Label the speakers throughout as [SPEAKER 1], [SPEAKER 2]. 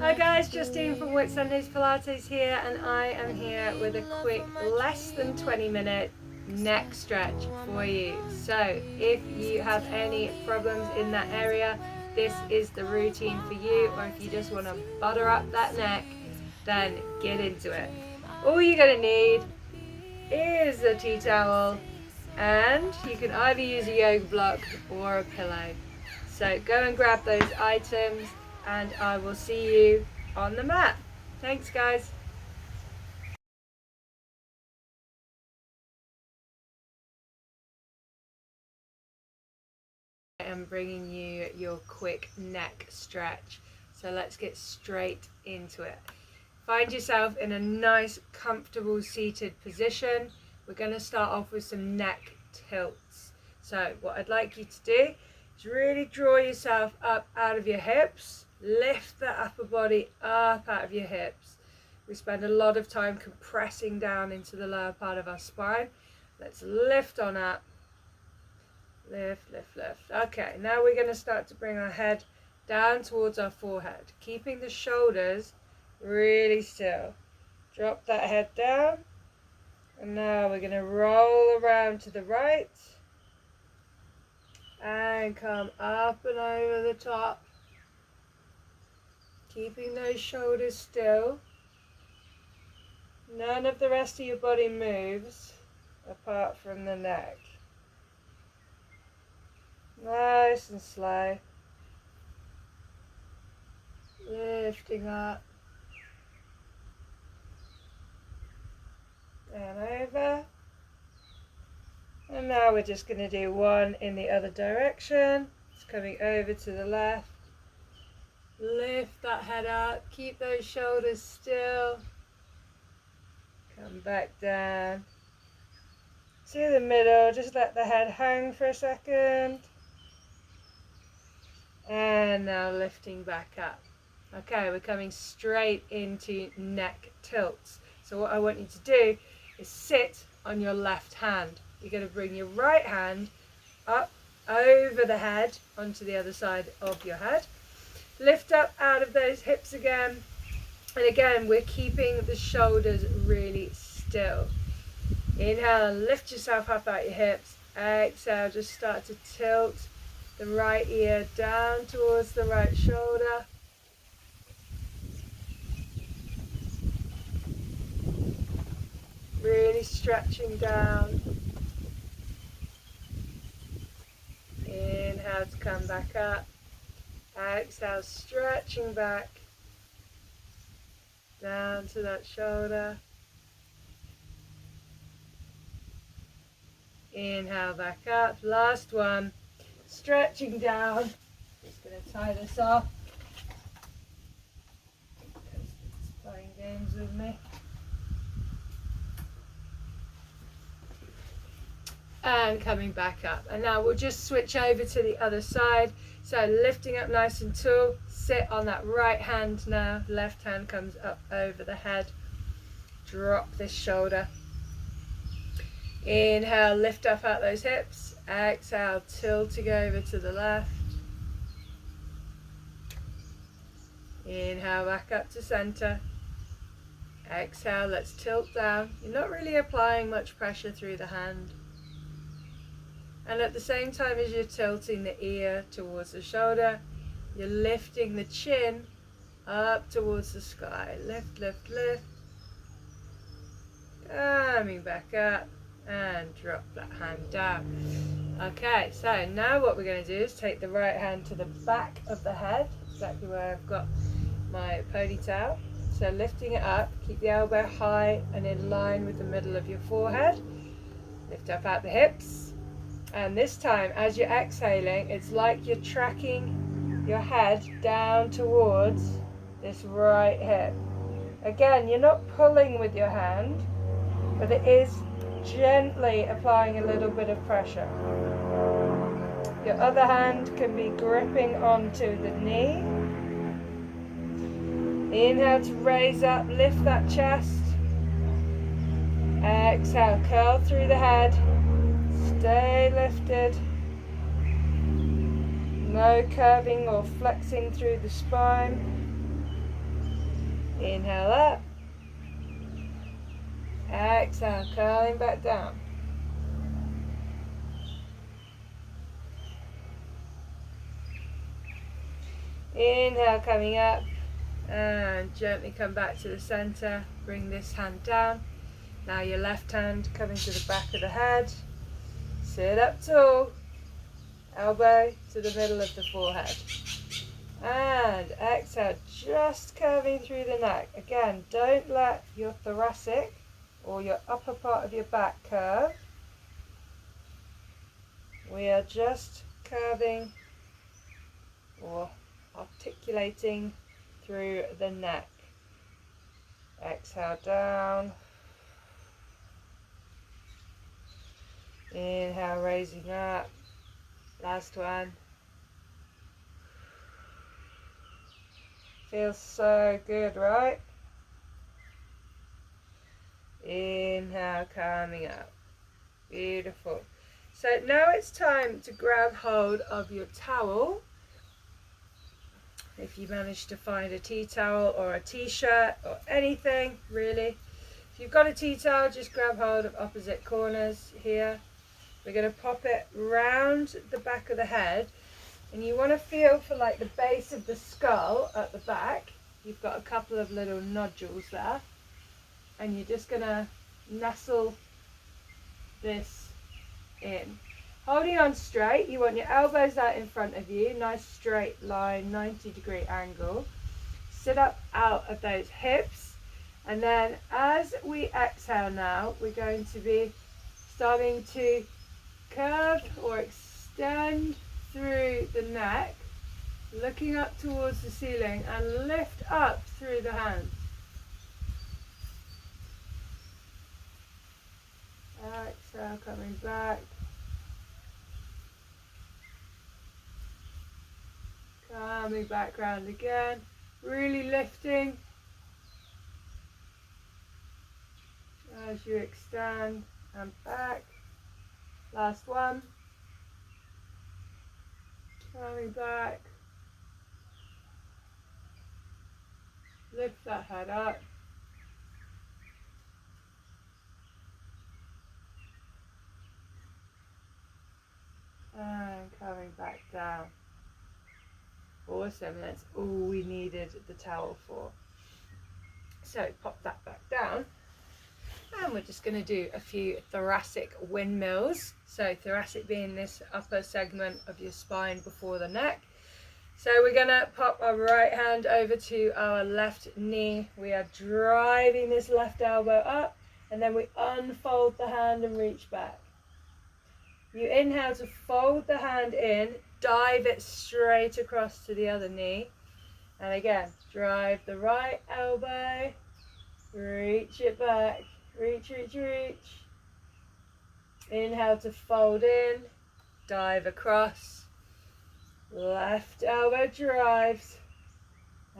[SPEAKER 1] Hi guys, Justine from Whitsundays Pilates here, and I am here with a quick less than 20-minute neck stretch for you. So if you have any problems in that area, this is the routine for you, or if you just want to butter up that neck, then get into it. All you're going to need is a tea towel, and you can either use a yoga block or a pillow. So go and grab those items, and I will see you on the mat. Thanks guys. I am bringing you your quick neck stretch. So let's get straight into it. Find yourself in a nice, comfortable seated position. We're going to start off with some neck tilts. So what I'd like you to do is really draw yourself up out of your hips. Lift the upper body up out of your hips. We spend a lot of time compressing down into the lower part of our spine. Let's lift on up. Lift, lift, lift. Okay, now we're going to start to bring our head down towards our forehead, keeping the shoulders really still. Drop that head down, and now we're going to roll around to the right and come up and over the top, keeping those shoulders still. None of the rest of your body moves apart from the neck. Nice and slow. Lifting up and over. And now we're just going to do one in the other direction. It's coming over to the left. Lift that head up. Keep those shoulders still. Come back down to the middle. Just let the head hang for a second. And now lifting back up. Okay, we're coming straight into neck tilts. So what I want you to do is sit on your left hand. You're going to bring your right hand up over the head onto the other side of your head. Lift up out of those hips again. And again, we're keeping the shoulders really still. Inhale, lift yourself up out your hips. Exhale, just start to tilt the right ear down towards the right shoulder. Really stretching down. Inhale to come back up. Exhale, stretching back down to that shoulder. Inhale back up. Last one. Stretching down. Just going to tie this off. It's playing games with me. And coming back up. And now we'll just switch over to the other side. So lifting up nice and tall. Sit on that right hand now. Left hand comes up over the head. Drop this shoulder. Inhale, lift up out those hips. Exhale, tilting over to the left. Inhale, back up to center. Exhale, let's tilt down. You're not really applying much pressure through the hand. And at the same time as you're tilting the ear towards the shoulder, you're lifting the chin up towards the sky. Lift, lift, lift. Coming back up. And drop that hand down. Okay, so now what we're going to do is take the right hand to the back of the head, exactly where I've got my ponytail. So lifting it up, keep the elbow high and in line with the middle of your forehead. Lift up out the hips. And this time, as you're exhaling, it's like you're tracking your head down towards this right hip. Again, you're not pulling with your hand, but it is gently applying a little bit of pressure. Your other hand can be gripping onto the knee. Inhale to raise up, lift that chest. Exhale, curl through the head. Stay lifted. No curving or flexing through the spine. Inhale up. Exhale, curling back down. Inhale, coming up. And gently come back to the center. Bring this hand down. Now your left hand coming to the back of the head. Sit up tall. Elbow to the middle of the forehead. And exhale, just curving through the neck. Again, don't let your thoracic or your upper part of your back curve. We are just curving or articulating through the neck. Exhale down. Inhale, raising up. Last one. Feels so good, right? Inhale, coming up. Beautiful. So now it's time to grab hold of your towel. If you manage to find a tea towel or a t-shirt or anything, really. If you've got a tea towel, just grab hold of opposite corners here. We're going to pop it round the back of the head. And you want to feel for like the base of the skull at the back. You've got a couple of little nodules there. And you're just going to nestle this in. Holding on straight, you want your elbows out in front of you, nice straight line, 90-degree angle. Sit up out of those hips, and then as we exhale now, we're going to be starting to curve or extend through the neck, looking up towards the ceiling, and lift up through the hands. Exhale, coming back. Coming back round again, really lifting as you extend and back. Last one. Coming back. Lift that head up. And coming back down. Awesome, that's all we needed the towel for. So pop that back down. And we're just going to do a few thoracic windmills. So thoracic being this upper segment of your spine before the neck. So we're going to pop our right hand over to our left knee. We are driving this left elbow up, and then we unfold the hand and reach back. You inhale to fold the hand in, dive it straight across to the other knee. And again, drive the right elbow, reach it back, reach, reach, reach. Inhale to fold in, dive across. Left elbow drives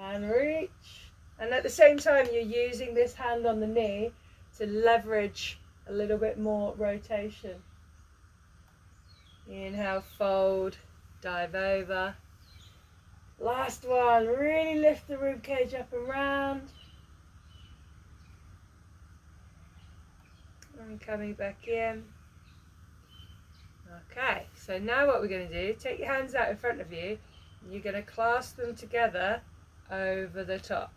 [SPEAKER 1] and reach. And at the same time, you're using this hand on the knee to leverage a little bit more rotation. Inhale, fold, dive over. Last one, really lift the rib cage up and round. And coming back in. Okay, so now what we're going to do, take your hands out in front of you, and you're going to clasp them together over the top.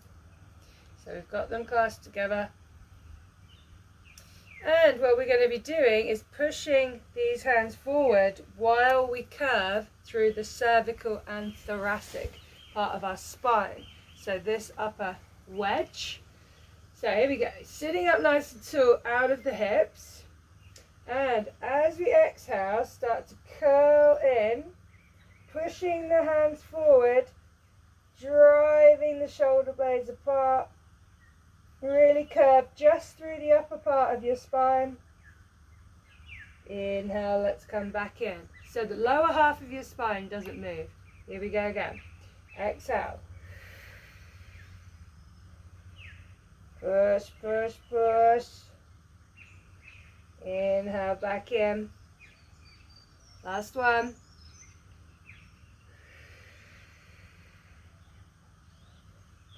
[SPEAKER 1] So we've got them clasped together. And what we're going to be doing is pushing these hands forward while we curve through the cervical and thoracic part of our spine. So this upper wedge. So here we go. Sitting up nice and tall out of the hips. And as we exhale, start to curl in, pushing the hands forward, driving the shoulder blades apart. Really curve just through the upper part of your spine. Inhale, let's come back in. So the lower half of your spine doesn't move. Here we go again. Exhale. Push, push, push. Inhale, back in. Last one.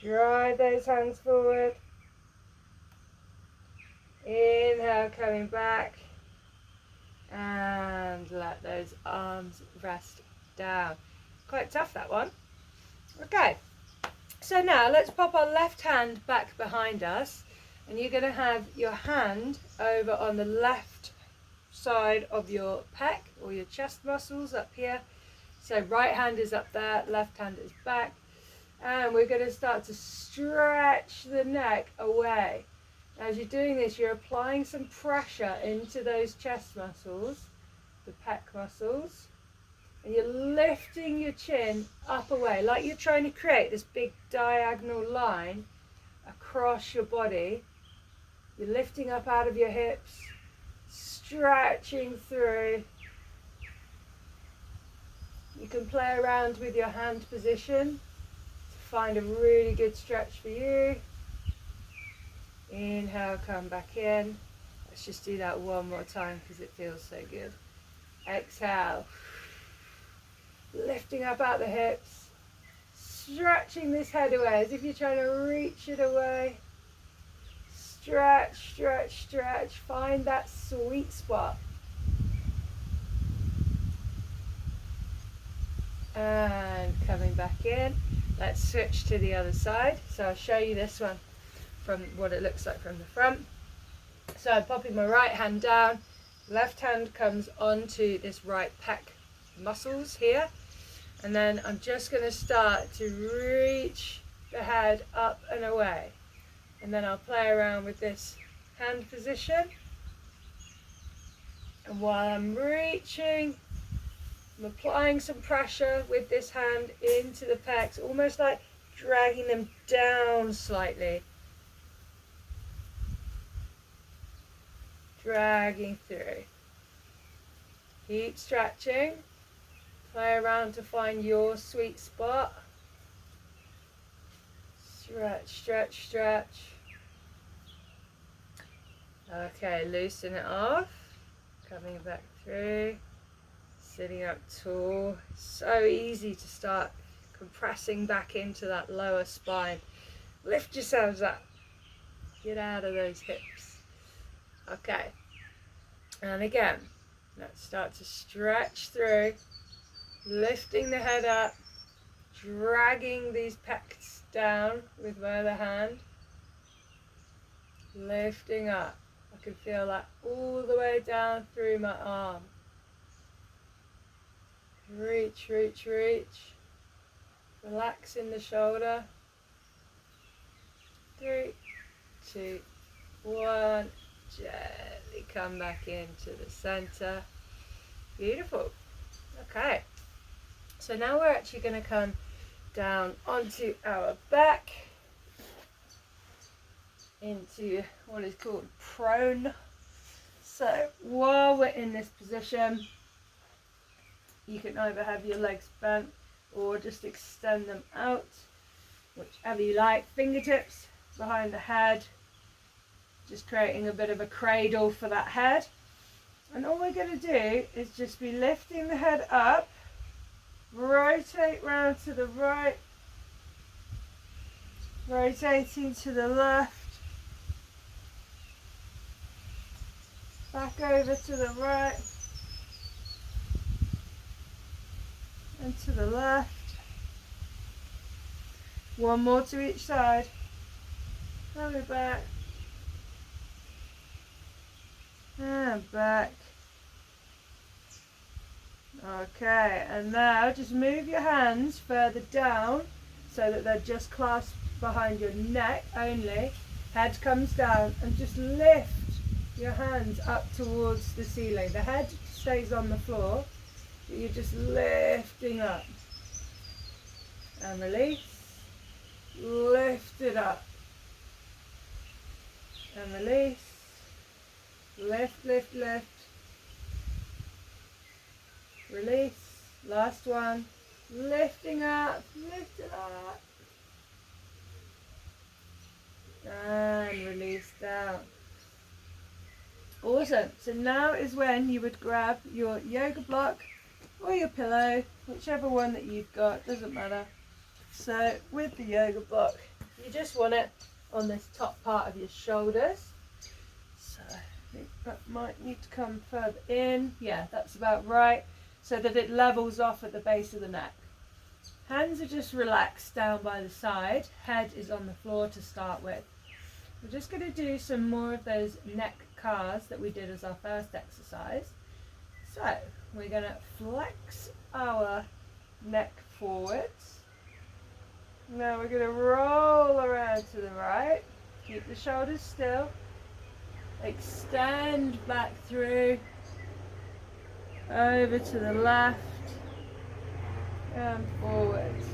[SPEAKER 1] Drive those hands forward. Inhale, coming back. And let those arms rest down. Quite tough, that one. Okay, so now let's pop our left hand back behind us, and you're going to have your hand over on the left side of your pec or your chest muscles up here. So right hand is up there, left hand is back, and we're going to start to stretch the neck away. As you're doing this, you're applying some pressure into those chest muscles, the pec muscles, and you're lifting your chin up away, like you're trying to create this big diagonal line across your body. You're lifting up out of your hips, stretching through. You can play around with your hand position to find a really good stretch for you. Inhale, come back in. Let's just do that one more time because it feels so good. Exhale. Lifting up out the hips. Stretching this head away as if you're trying to reach it away. Stretch, stretch, stretch. Find that sweet spot. And coming back in. Let's switch to the other side. So I'll show you this one from what it looks like from the front. So I'm popping my right hand down, left hand comes onto this right pec muscles here, and then I'm just going to start to reach the head up and away, and then I'll play around with this hand position, and while I'm reaching, I'm applying some pressure with this hand into the pecs, almost like dragging them down slightly. Dragging through. Keep stretching. Play around to find your sweet spot. Stretch, stretch, stretch. Okay, loosen it off. Coming back through. Sitting up tall. So easy to start compressing back into that lower spine. Lift yourselves up. Get out of those hips. Okay, and again, let's start to stretch through, lifting the head up, dragging these pecs down with my other hand, lifting up. I can feel that all the way down through my arm. Reach, reach, reach. Relaxing the shoulder. 3, 2, 1. Gently come back into the center. Beautiful. Okay, so now we're actually going to come down onto our back into what is called prone. So while we're in this position, you can either have your legs bent or just extend them out, whichever you like. Fingertips behind the head, just creating a bit of a cradle for that head. And all we're going to do is just be lifting the head up, rotate round to the right, rotating to the left, back over to the right, and to the left. One more to each side. Coming back. And back. Okay, and now just move your hands further down so that they're just clasped behind your neck only. Head comes down, and just lift your hands up towards the ceiling. The head stays on the floor, but you're just lifting up. And release. Lift it up. And release. Lift, lift, lift. Release. Last one. Lifting up. Lift it up. And release down. Awesome. So now is when you would grab your yoga block or your pillow, whichever one that you've got, doesn't matter. So with the yoga block, You just want it on this top part of your shoulders. So I think that might need to come further in. Yeah, that's about right. So that it levels off at the base of the neck. Hands are just relaxed down by the side. Head is on the floor to start with. We're just going to do some more of those neck cars that we did as our first exercise. So we're going to flex our neck forwards. Now we're going to roll around to the right. Keep the shoulders still. Extend back through. Over to the left. And forwards.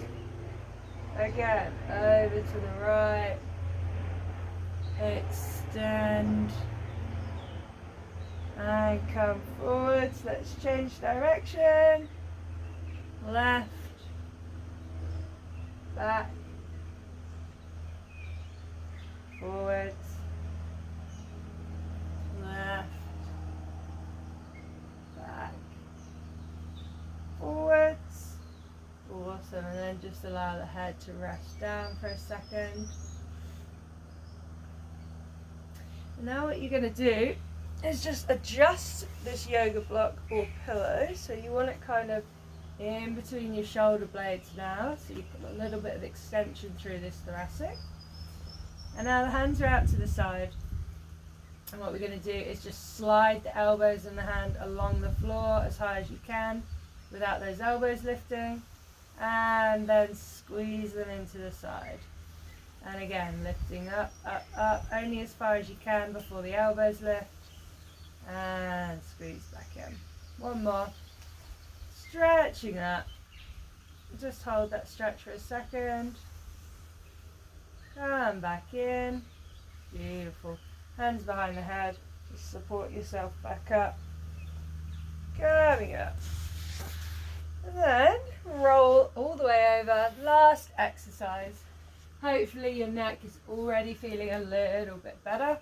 [SPEAKER 1] Again, over to the right. Extend. And come forwards. Let's change direction. Left. Back. Forwards. Left. Back. Forwards. Awesome. And then just allow the head to rest down for a second. And now what you're going to do is just adjust this yoga block or pillow. So you want it kind of in between your shoulder blades now. So you put a little bit of extension through this thoracic. And now the hands are out to the side. And what we're going to do is just slide the elbows and the hand along the floor as high as you can without those elbows lifting. And then squeeze them into the side. And again, lifting up, up, up, only as far as you can before the elbows lift. And squeeze back in. One more. Stretching that. Just hold that stretch for a second. Come back in. Beautiful. Hands behind the head. Just support yourself back up. Coming up. And then roll all the way over. Last exercise. Hopefully your neck is already feeling a little bit better.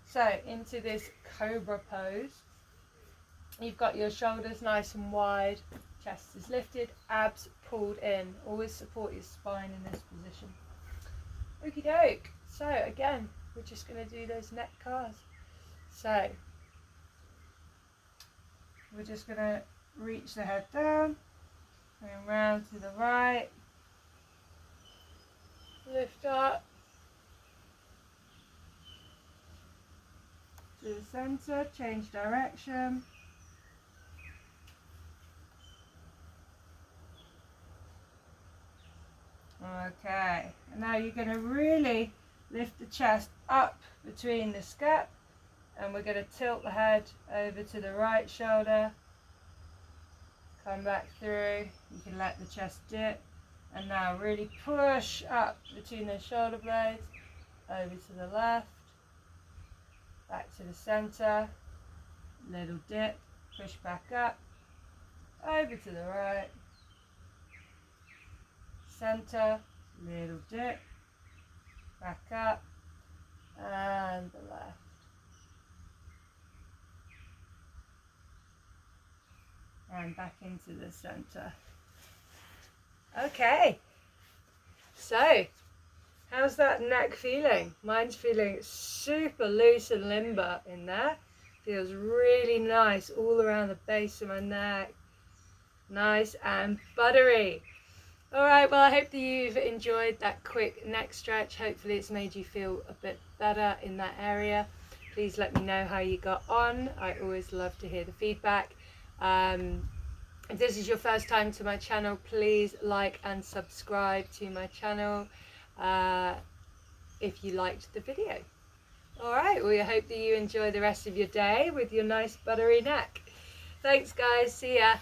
[SPEAKER 1] So into this cobra pose. You've got your shoulders nice and wide. Chest is lifted. Abs pulled in. Always support your spine in this position. Okie doke. So again, we're just going to do those neck cars. So we're just going to reach the head down. Going round to the right. Lift up. To the center. Change direction. Okay. And now you're going to really lift the chest up between the scap. And we're going to tilt the head over to the right shoulder. Come back through. You can let the chest dip. And now really push up between those shoulder blades. Over to the left. Back to the center. Little dip. Push back up. Over to the right. Center. Little dip. Back up. And the left. And back into the center. Okay, so how's that neck feeling? Mine's feeling super loose and limber in there. Feels really nice all around the base of my neck. Nice and buttery. All right, well, I hope that you've enjoyed that quick neck stretch. Hopefully it's made you feel a bit better in that area. Please let me know how you got on. I always love to hear the feedback. If this is your first time to my channel, please like and subscribe to my channel if you liked the video. Alright, well, I hope that you enjoy the rest of your day with your nice buttery neck. Thanks guys, see ya.